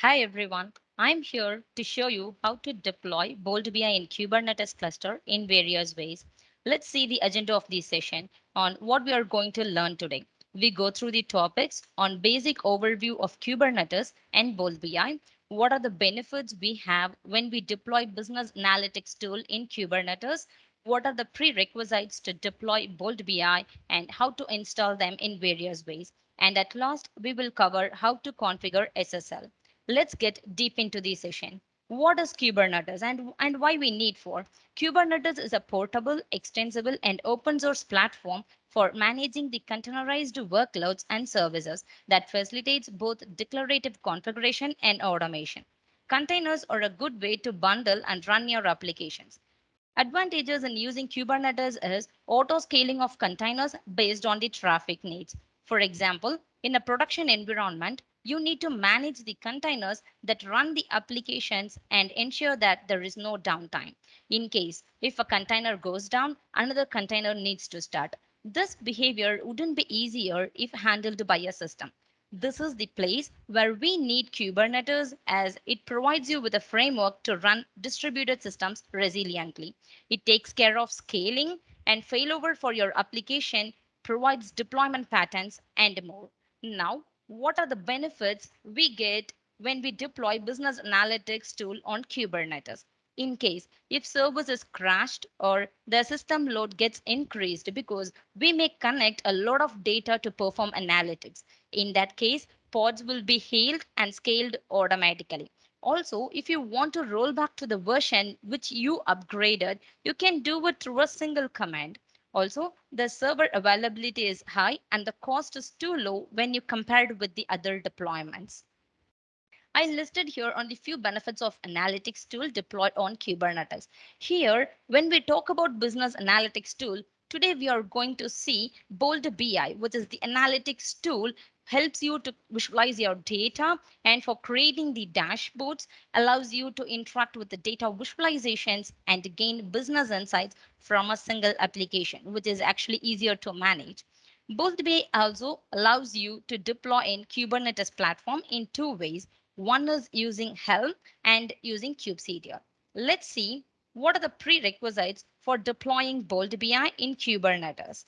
Hi everyone, I'm here to show you how to deploy Bolt BI in Kubernetes cluster in various ways. Let's see the agenda of this session on what we are going to learn today. We go through the topics on basic overview of Kubernetes and Bolt BI. What are the benefits we have when we deploy business analytics tool in Kubernetes? What are the prerequisites to deploy Bolt BI and how to install them in various ways? And at last, we will cover how to configure SSL. Let's get deep into the session. What is Kubernetes and why we need for? Kubernetes is a portable, extensible, and open source platform for managing the containerized workloads and services that facilitates both declarative configuration and automation. Containers are a good way to bundle and run your applications. Advantages in using Kubernetes is auto scaling of containers based on the traffic needs. For example, in a production environment, you need to manage the containers that run the applications and ensure that there is no downtime. In case if a container goes down, another container needs to start. This behavior wouldn't be easier if handled by a system. This is the place where we need Kubernetes as it provides you with a framework to run distributed systems resiliently. It takes care of scaling and failover for your application, provides deployment patterns, and more. Now, what are the benefits we get when we deploy business analytics tool on Kubernetes? In case if service is crashed or the system load gets increased because we may connect a lot of data to perform analytics. In that case, pods will be healed and scaled automatically. Also, if you want to roll back to the version which you upgraded, you can do it through a single command. Also, the server availability is high and the cost is too low when you compare it with the other deployments. I listed here on the few benefits of analytics tool deployed on Kubernetes. Here, when we talk about business analytics tool, today we are going to see Bolt BI, which is the analytics tool, helps you to visualize your data and for creating the dashboards, allows you to interact with the data visualizations and gain business insights from a single application, which is actually easier to manage. Bolt BI also allows you to deploy in Kubernetes platform in two ways. One is using Helm and using kubectl. Let's see what are the prerequisites for deploying Bolt BI in Kubernetes.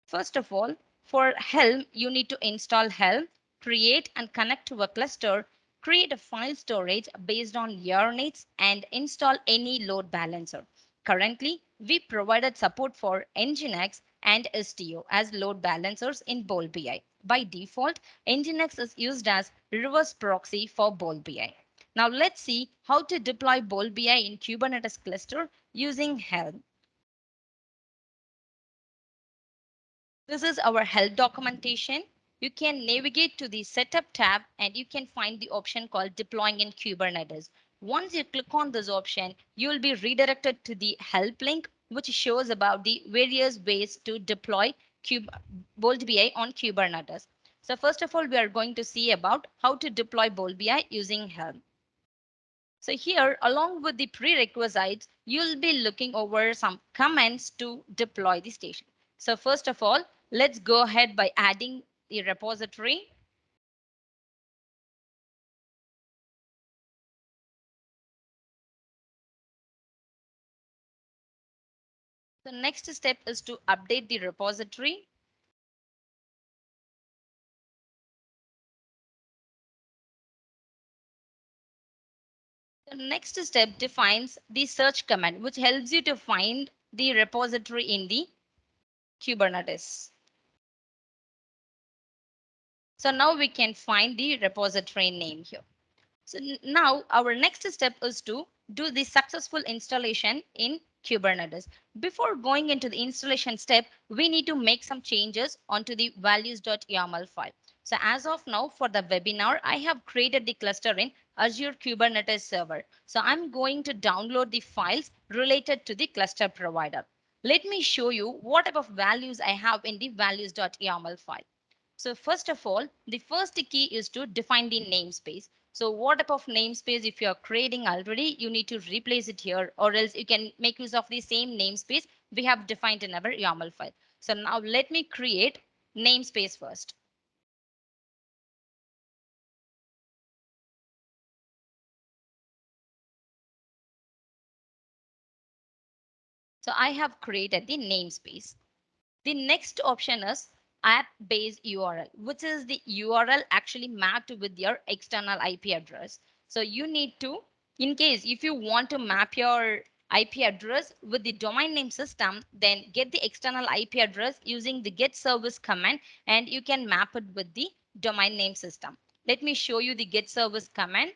First of all, for Helm, you need to install Helm, create and connect to a cluster, create a file storage based on your needs, and install any load balancer. Currently, we provided support for Nginx and Istio as load balancers in Bolt BI. By default, Nginx is used as reverse proxy for Bolt BI. Now let's see how to deploy Bolt BI in Kubernetes cluster using Helm. This is our help documentation. You can navigate to the setup tab and you can find the option called deploying in Kubernetes. Once you click on this option, you will be redirected to the help link, which shows about the various ways to deploy Bolt BI on Kubernetes. So first of all, we are going to see about how to deploy Bolt BI using Helm. So here, along with the prerequisites, you'll be looking over some comments to deploy the station. So first of all, let's go ahead by adding the repository. The next step is to update the repository. The next step defines the search command, which helps you to find the repository in the Kubernetes. So now we can find the repository name here. So now our next step is to do the successful installation in Kubernetes. Before going into the installation step, we need to make some changes onto the values.yaml file. So as of now for the webinar, I have created the cluster in Azure Kubernetes server. So I'm going to download the files related to the cluster provider. Let me show you what type of values I have in the values.yaml file. So first of all, the first key is to define the namespace. So what type of namespace if you're creating already, you need to replace it here or else you can make use of the same namespace we have defined in our YAML file. So now let me create namespace first. So I have created the namespace. The next option is app based URL, which is the URL actually mapped with your external IP address. So you need to, in case if you want to map your IP address with the domain name system, then get the external IP address using the get service command and you can map it with the domain name system. Let me show you the get service command.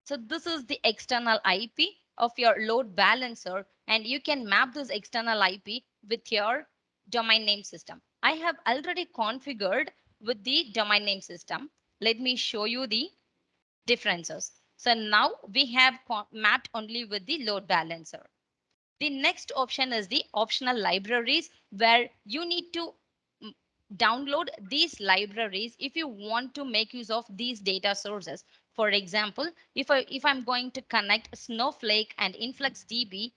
So this is the external IP of your load balancer, and you can map this external IP with your domain name system. I have already configured with the domain name system. Let me show you the differences. So now we have mapped only with the load balancer. The next option is the optional libraries where you need to mm, download these libraries if you want to make use of these data sources. For example, if I'm going to connect Snowflake and InfluxDB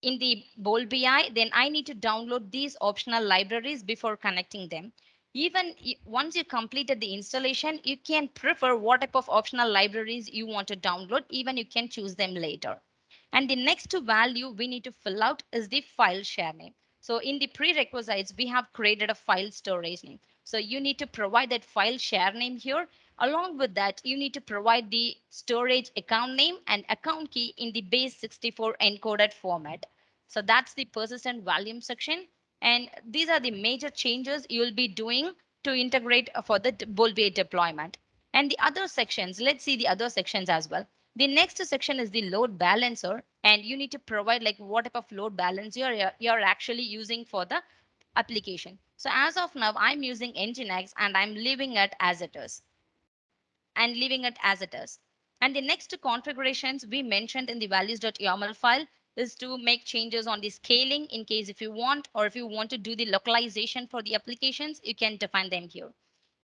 in the Bold BI, then I need to download these optional libraries before connecting them. Even once you completed the installation, you can prefer what type of optional libraries you want to download. Even you can choose them later. And the next value we need to fill out is the file share name. So in the prerequisites, we have created a file storage name. So you need to provide that file share name here. Along with that, you need to provide the storage account name and account key in the base 64 encoded format. So that's the persistent volume section. And these are the major changes you will be doing to integrate for the Bolt.BA deployment. And the other sections, let's see the other sections as well. The next section is the load balancer, and you need to provide like what type of load balance you're actually using for the application. So as of now, I'm using Nginx and I'm leaving it as it is and leaving it as it is. And the next configurations we mentioned in the values.yaml file is to make changes on the scaling in case if you want, or if you want to do the localization for the applications, you can define them here.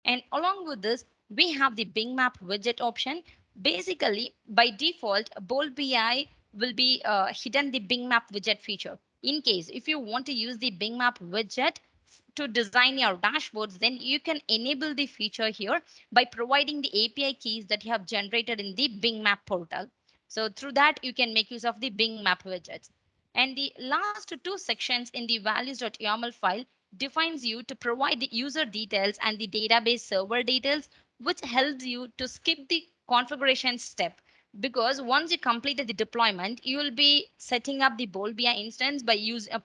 And along with this, we have the Bing Map widget option. Basically, by default, Bolt BI will be hidden the Bing Map widget feature. In case if you want to use the Bing Map widget to design your dashboards, then you can enable the feature here by providing the API keys that you have generated in the Bing Map portal. So through that, you can make use of the Bing Map widgets. And the last two sections in the values.yaml file defines you to provide the user details and the database server details, which helps you to skip the configuration step. Because once you completed the deployment, you will be setting up the Bolt BI instance by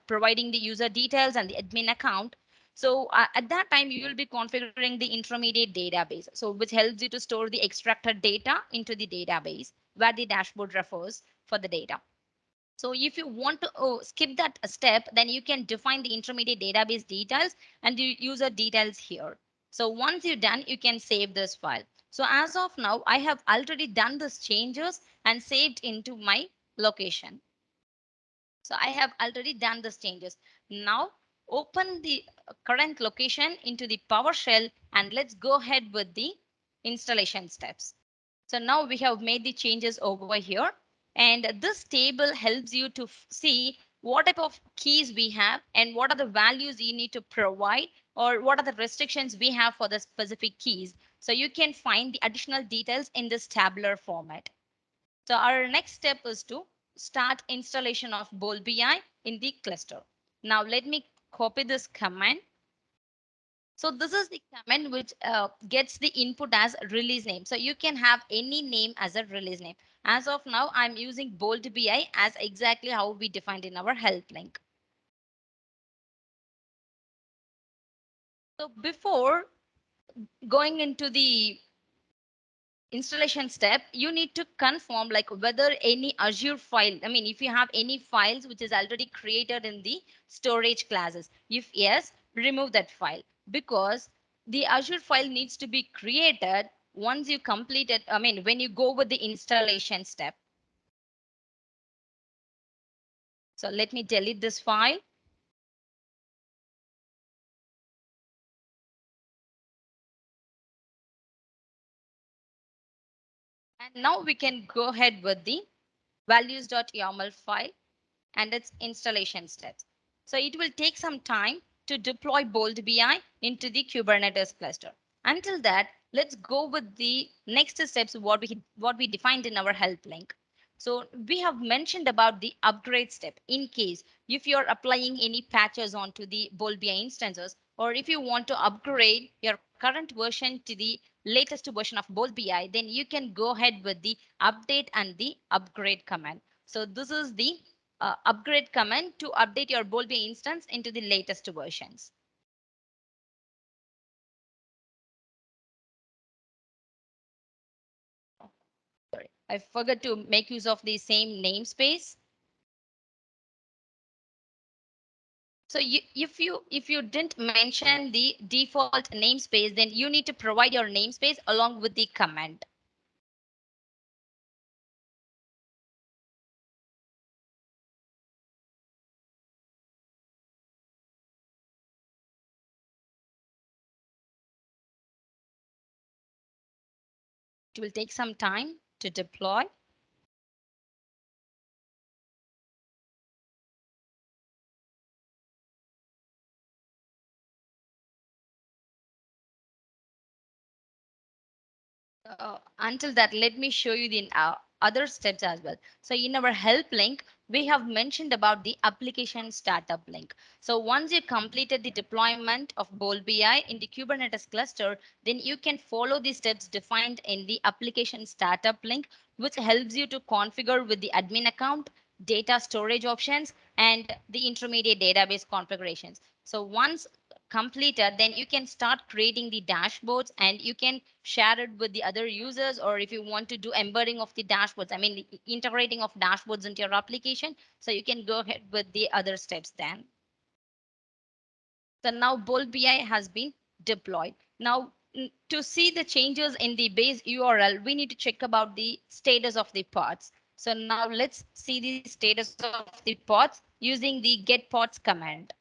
providing the user details and the admin account. So at that time, you will be configuring the intermediate database, so which helps you to store the extracted data into the database where the dashboard refers for the data. So if you want to skip that step, then you can define the intermediate database details and the user details here. So once you're done, you can save this file. So as of now, I have already done these changes and saved into my location. So I have already done these changes. Now open the current location into the PowerShell and let's go ahead with the installation steps. So now we have made the changes over here. And this table helps you to see what type of keys we have and what are the values you need to provide or what are the restrictions we have for the specific keys. So you can find the additional details in this tabular format. So our next step is to start installation of Bolt BI in the cluster. Now let me copy this command. So this is the command which gets the input as release name. So you can have any name as a release name. As of now, I'm using Bolt BI as exactly how we defined in our help link. So before going into the installation step, you need to confirm like whether any Azure file, I mean, if you have any files which is already created in the storage classes. If yes, remove that file because the Azure file needs to be created once you complete it. I mean, when you go with the installation step. So let me delete this file. And now we can go ahead with the values.yaml file. and its installation steps. So it will take some time to deploy Bolt BI into the Kubernetes cluster. Until that, let's go with the next steps what we defined in our help link. So we have mentioned about the upgrade step in case if you're applying any patches onto the Bolt BI instances, or if you want to upgrade your current version to the latest version of Bolt BI, then you can go ahead with the update and the upgrade command. So this is the upgrade command to update your Bolt BI instance into the latest versions. Sorry, I forgot to make use of the same namespace. So if you didn't mention the default namespace, then you need to provide your namespace along with the command. It will take some time to deploy. Until that, let me show you the other steps as well. So in our help link, we have mentioned about the application startup link. So once you completed the deployment of Bolt BI in the Kubernetes cluster, then you can follow the steps defined in the application startup link, which helps you to configure with the admin account, data storage options, and the intermediate database configurations. So once completed, then you can start creating the dashboards and you can share it with the other users, or if you want to do embedding of the dashboards, I mean integrating of dashboards into your application, so you can go ahead with the other steps then. So now Bolt BI has been deployed. Now to see the changes in the base URL, we need to check about the status of the pods. So now let's see the status of the pods using the get pods command.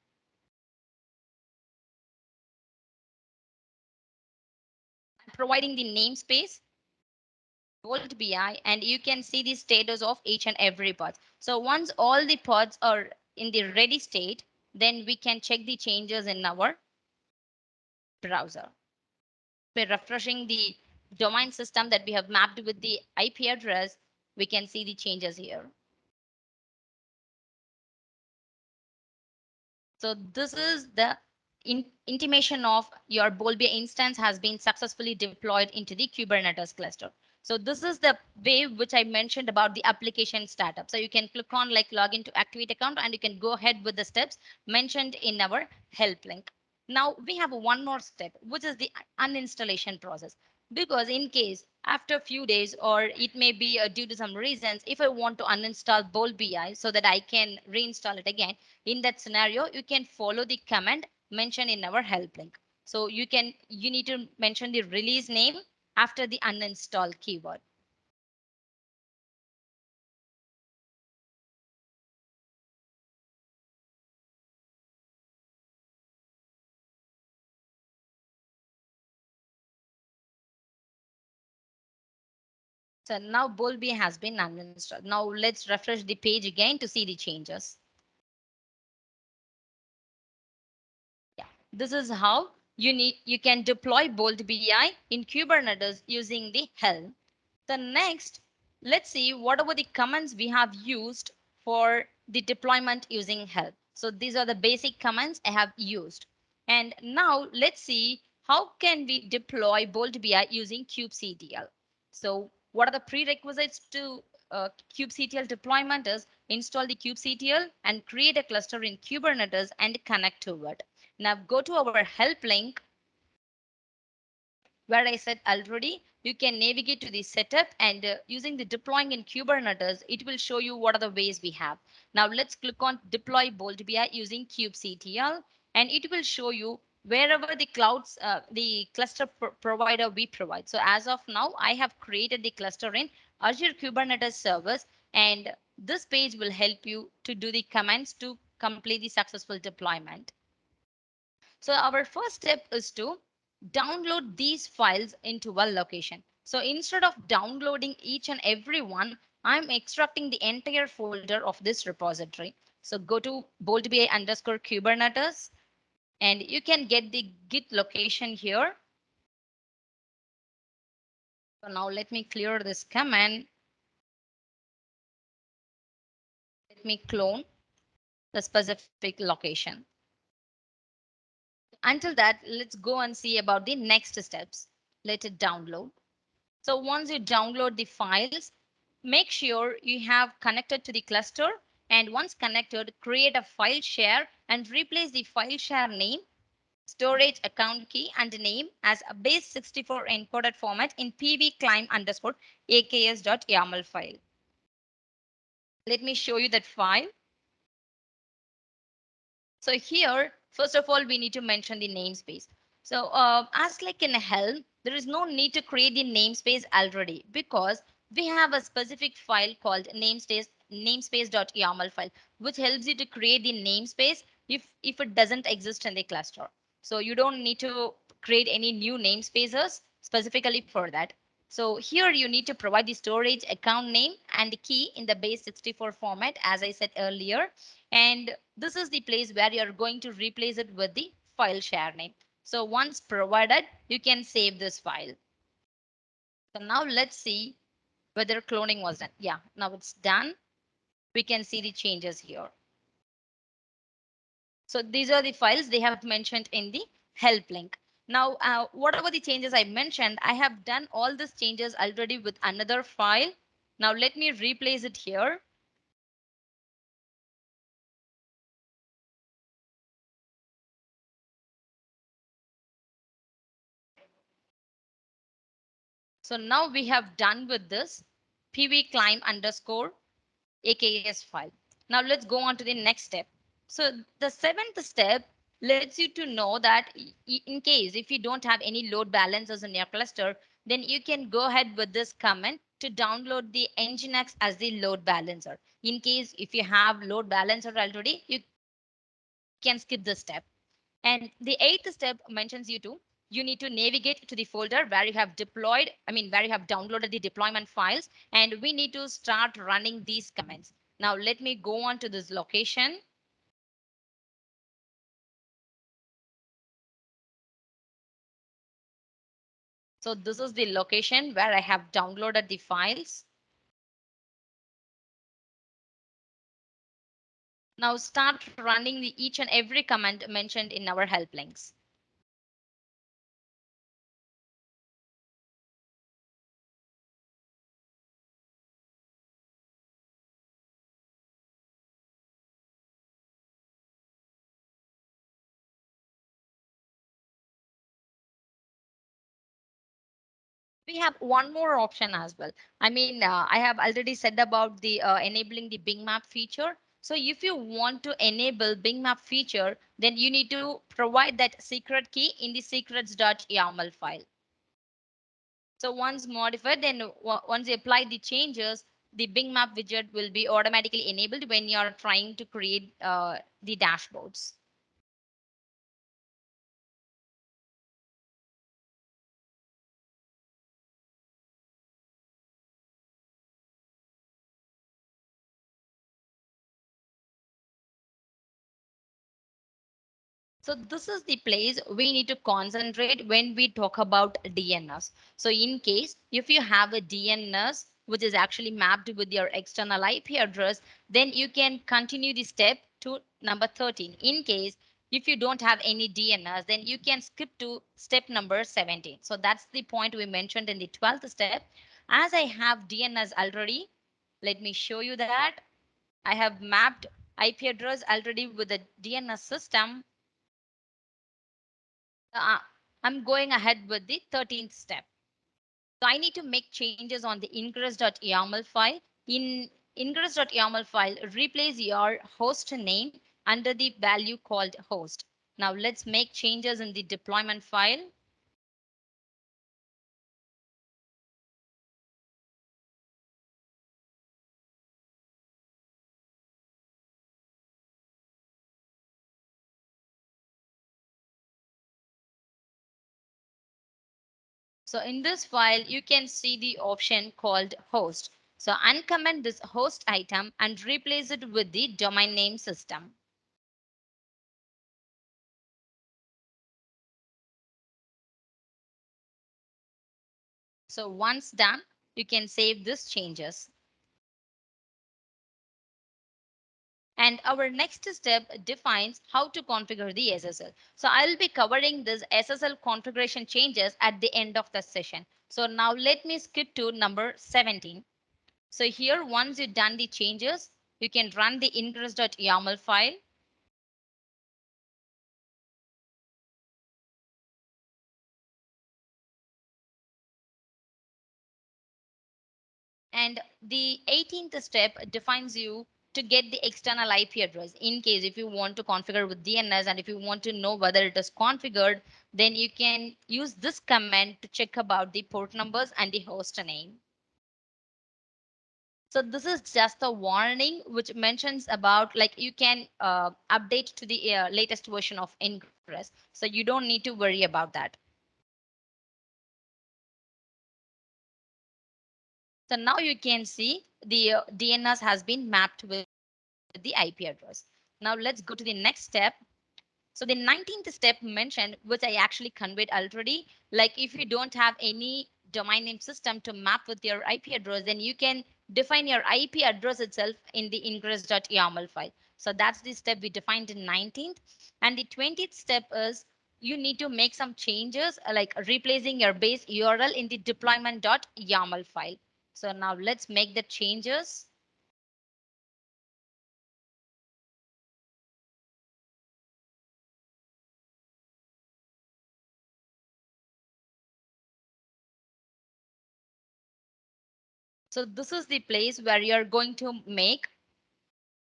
Providing the namespace Bolt BI, and you can see the status of each and every pod. So once all the pods are in the ready state, then we can check the changes in our browser. By refreshing the domain system that we have mapped with the IP address, we can see the changes here. So this is the intimation of your Bolbia instance has been successfully deployed into the Kubernetes cluster. So this is the way which I mentioned about the application startup. So you can click on like login to activate account and you can go ahead with the steps mentioned in our help link. Now we have one more step, which is the uninstallation process. Because in case after a few days, or it may be due to some reasons, if I want to uninstall Bolt BI so that I can reinstall it again, in that scenario, you can follow the command mentioned in our help link. So you need to mention the release name after the uninstall keyword. So now Bolby has been uninstalled. Now let's refresh the page again to see the changes. Yeah, this is how you can deploy Bolt BI in Kubernetes using the helm. The next, let's see whatever the commands we have used for the deployment using help. So these are the basic commands I have used. And now let's see how can we deploy Bolt BI using kubectl. So what are the prerequisites to kubectl deployment is install the kubectl and create a cluster in Kubernetes and connect to it. Now go to our help link where I said already, you can navigate to the setup and using the deploying in Kubernetes, it will show you what are the ways we have. Now let's click on deploy Bolt BI using kubectl and it will show you wherever the clouds, the cluster provider we provide. So as of now, I have created the cluster in Azure Kubernetes service, and this page will help you to do the commands to complete the successful deployment. So our first step is to download these files into one location. So instead of downloading each and every one, I'm extracting the entire folder of this repository. So go to boldbi underscore Kubernetes and you can get the Git location here. So now let me clear this command. Let me clone the specific location. Until that, let's go and see about the next steps. Let it download. So once you download the files, make sure you have connected to the cluster. And once connected, create a file share and replace the file share name, storage account key and name as a base64 encoded format in pvclimb underscore aks.yaml file. Let me show you that file. So here, first of all, we need to mention the namespace. So as like in Helm, there is no need to create the namespace already because we have a specific file called namespace.yaml file, which helps you to create the namespace if it doesn't exist in the cluster. So you don't need to create any new namespaces specifically for that. So here you need to provide the storage account name and the key in the base64 format, as I said earlier. And this is the place where you're going to replace it with the file share name. So once provided, you can save this file. So now let's see whether cloning was done. Yeah, now it's done. We can see the changes here. So these are the files they have mentioned in the help link. Now, whatever the changes I mentioned, I have done all these changes already with another file. Now let me replace it here. So now we have done with this pvclimb underscore AKS file. Now let's go on to the next step. So the seventh step lets you to know that in case if you don't have any load balancers in your cluster, then you can go ahead with this command to download the Nginx as the load balancer. In case if you have load balancer already, you can skip this step. And the eighth step mentions you need to navigate to the folder where you have where you have downloaded the deployment files, and we need to start running these commands. Now let me go on to this location. So this is the location where I have downloaded the files. Now start running the each and every command mentioned in our help links. We have one more option as well. I have already said about the enabling the Bing map feature. So if you want to enable Bing map feature, then you need to provide that secret key in the secrets.yaml file. So once modified, then once you apply the changes, the Bing map widget will be automatically enabled when you're trying to create the dashboards. So this is the place we need to concentrate when we talk about DNS. So in case if you have a DNS which is actually mapped with your external IP address, then you can continue the step to number 13. In case if you don't have any DNS, then you can skip to step number 17. So that's the point we mentioned in the 12th step. As I have DNS already, let me show you that. I have mapped IP address already with the DNS system. uh, I'm going ahead with the 13th step. So I need to make changes on the ingress.yaml file. In ingress.yaml file, replace your host name under the value called host. Now let's make changes in the deployment file. So in this file, you can see the option called host. So uncomment this host item and replace it with the domain name system. So once done, you can save these changes. And our next step defines how to configure the SSL. So I'll be covering this SSL configuration changes at the end of the session. So now let me skip to number 17. So here, once you've done the changes, you can run the ingress.yaml file. And the 18th step defines you to get the external IP address in case if you want to configure with DNS and if you want to know whether it is configured, then you can use this command to check about the port numbers and the host name. So this is just a warning which mentions about like you can update to the latest version of Ingress. So you don't need to worry about that. So now you can see the DNS has been mapped with the IP address. Now let's go to the next step. So the 19th step mentioned, which I actually conveyed already, like if you don't have any domain name system to map with your IP address, then you can define your IP address itself in the ingress.yaml file. So that's the step we defined in 19th. And the 20th step is you need to make some changes like replacing your base URL in the deployment.yaml file. So now let's make the changes. So this is the place where you're going to make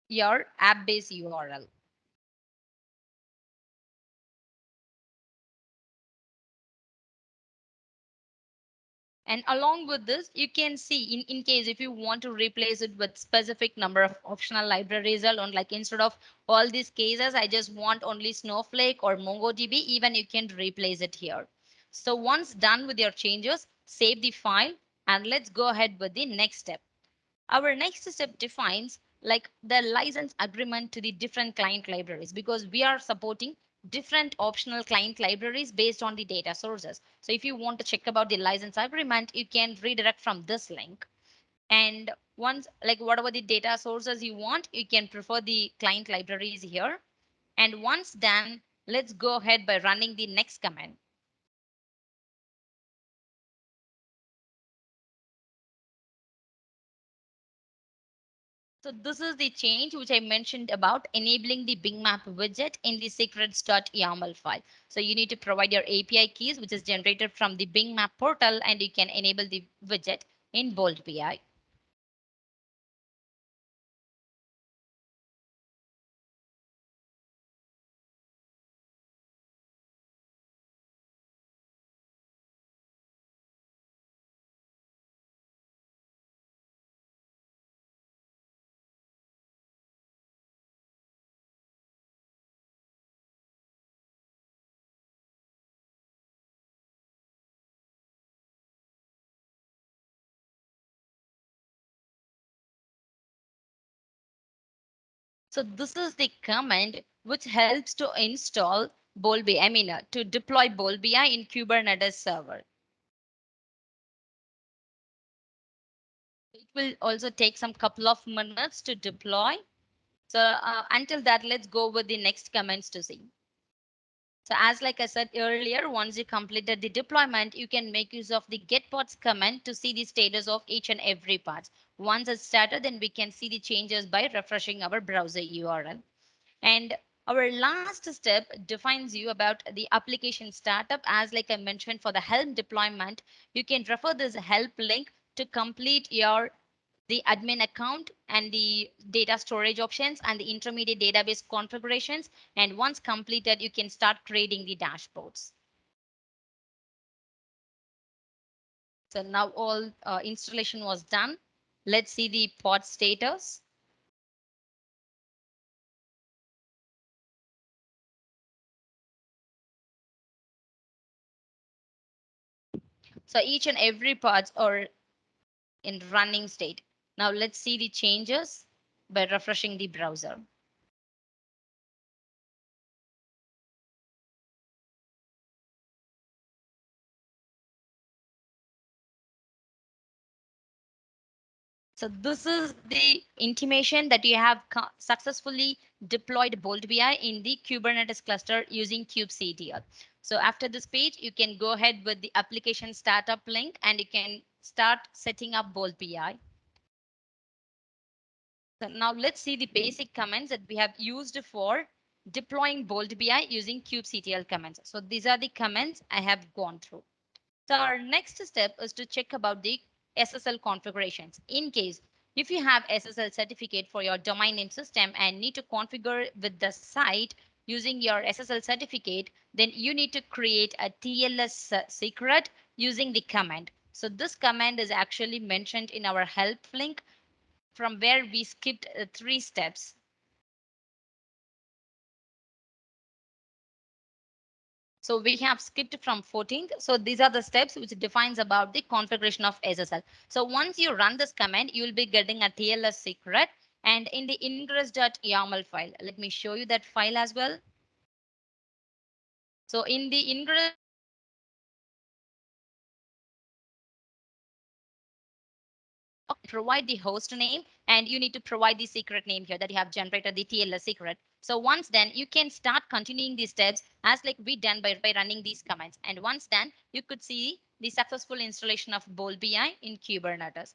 your app based URL. And along with this, you can see in case if you want to replace it with specific number of optional libraries alone, like instead of all these cases, I just want only Snowflake or MongoDB, even you can replace it here. So once done with your changes, save the file and let's go ahead with the next step. Our next step defines like the license agreement to the different client libraries because we are supporting different optional client libraries based on the data sources. So if you want to check about the license agreement, you can redirect from this link. And once like whatever the data sources you want, you can prefer the client libraries here. And once done, let's go ahead by running the next command. So this is the change which I mentioned about enabling the Bing map widget in the secrets.yaml file. So you need to provide your API keys, which is generated from the Bing map portal, and you can enable the widget in Bold BI. So this is the command which helps to install Bold BI, to deploy Bold BI in Kubernetes server. It will also take some couple of minutes to deploy. So until that, let's go with the next commands to see. So as like I said earlier, once you completed the deployment, you can make use of the get pods command to see the status of each and every part. Once it's started, then we can see the changes by refreshing our browser URL. And our last step defines you about the application startup. As like I mentioned for the help deployment, you can refer this help link to complete your the admin account and the data storage options and the intermediate database configurations. And once completed, you can start creating the dashboards. So now all installation was done. Let's see the pod status. So each and every pods are in running state. Now let's see the changes by refreshing the browser. So this is the intimation that you have successfully deployed Bolt BI in the Kubernetes cluster using kubectl. So after this page, you can go ahead with the application startup link and you can start setting up Bolt BI. So now let's see the basic commands that we have used for deploying Bolt BI using kubectl commands. So these are the commands I have gone through. So our next step is to check about the SSL configurations. In case if you have SSL certificate for your domain name system and need to configure with the site using your SSL certificate, then you need to create a TLS secret using the command. So this command is actually mentioned in our help link from where we skipped 3 steps. So we have skipped from 14th. So these are the steps which defines about the configuration of SSL. So once you run this command, you will be getting a TLS secret and in the ingress.yaml file. Let me show you that file as well. So in the ingress provide the host name and you need to provide the secret name here that you have generated the TLS secret. So once then you can start continuing these steps as like we done by running these commands. And once done, you could see the successful installation of Bolt BI in Kubernetes.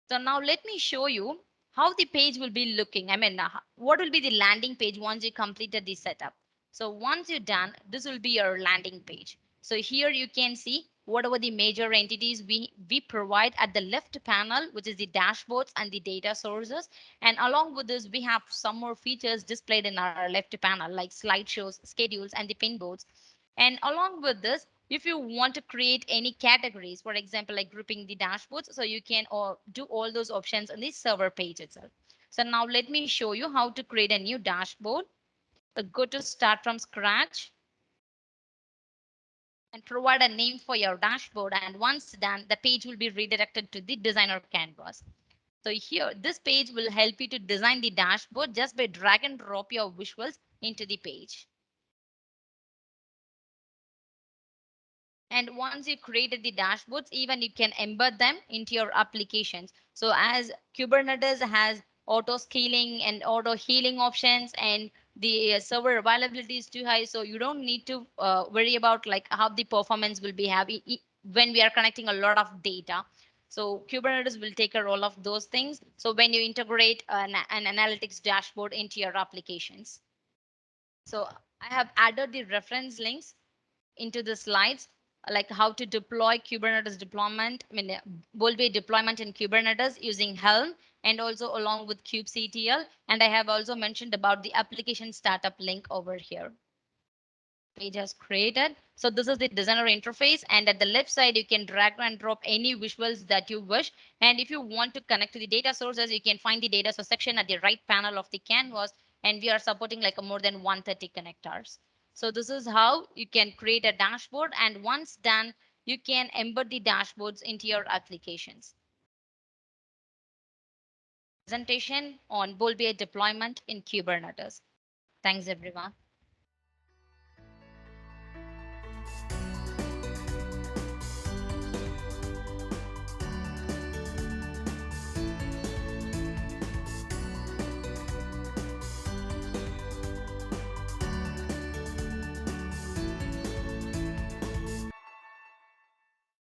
So now let me show you how the page will be looking. I mean, what will be the landing page once you completed the setup. So once you're done, this will be your landing page. So here you can see whatever the major entities we provide at the left panel, which is the dashboards and the data sources. And along with this, we have some more features displayed in our left panel, like slideshows, schedules, and the pinboards. And along with this, if you want to create any categories, for example, like grouping the dashboards, so you can do all those options on the server page itself. So now let me show you how to create a new dashboard. So go to start from scratch and provide a name for your dashboard. And once done, the page will be redirected to the designer canvas. So here, this page will help you to design the dashboard just by drag and drop your visuals into the page. And once you created the dashboards, even you can embed them into your applications. So as Kubernetes has auto scaling and auto healing options and the server availability is too high. So you don't need to worry about like how the performance will be when we are connecting a lot of data. So Kubernetes will take care of all of those things. So when you integrate an analytics dashboard into your applications. So I have added the reference links into the slides, like how to deploy Kubernetes deployment, I mean, Boltway deployment in Kubernetes using Helm and also along with kubectl. And I have also mentioned about the application startup link over here. Page has created. So this is the designer interface. And at the left side, you can drag and drop any visuals that you wish. And if you want to connect to the data sources, you can find the data source section at the right panel of the canvas. And we are supporting like a more than 130 connectors. So this is how you can create a dashboard. And once done, you can embed the dashboards into your applications. Presentation on Boltway deployment in Kubernetes. Thanks, everyone.